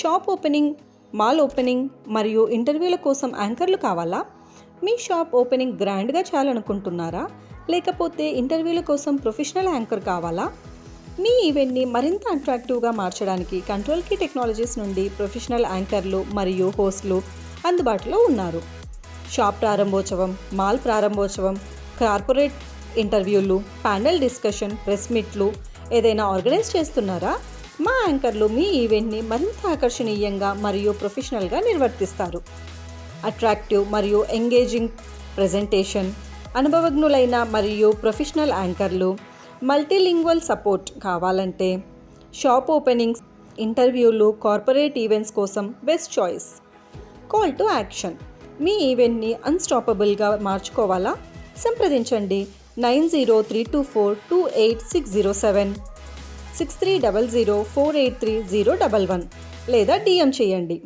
Shop opening, mall opening మరియు ఇంటర్వ్యూల కోసం యాంకర్లు కావాలా? మీ షాప్ ఓపెనింగ్ గ్రాండ్గా చేయాలనుకుంటున్నారా? లేకపోతే ఇంటర్వ్యూల కోసం ప్రొఫెషనల్ యాంకర్ కావాలా? మీ ఈవెంట్ని మరింత అట్రాక్టివ్గా మార్చడానికి కంట్రోల్ కీ టెక్నాలజీస్ నుండి ప్రొఫెషనల్ యాంకర్లు మరియు హోస్ట్లు అందుబాటులో ఉన్నారు. షాప్ ప్రారంభోత్సవం, మాల్ ప్రారంభోత్సవం, కార్పొరేట్ ఇంటర్వ్యూలు, ప్యానెల్ డిస్కషన్, ప్రెస్ మీట్లు ఏదైనా ఆర్గనైజ్ చేస్తున్నారా? మా యాంకర్లు మీ ఈవెంట్ని మరింత ఆకర్షణీయంగా మరియు ప్రొఫెషనల్గా నిర్వర్తిస్తారు. అట్రాక్టివ్ మరియు ఎంగేజింగ్ ప్రెజెంటేషన్, అనుభవజ్ఞులైన మరియు ప్రొఫెషనల్ యాంకర్లు, మల్టీలింగ్వల్ సపోర్ట్ కావాలంటే షాప్ ఓపెనింగ్స్, ఇంటర్వ్యూలు, కార్పొరేట్ ఈవెంట్స్ కోసం best choice. Call to action. మీ ఈవెంట్ని అన్స్టాపబుల్గా మార్చుకోవాలా? సంప్రదించండి 9032428607, 6300483011 లేదా DM చేయండి.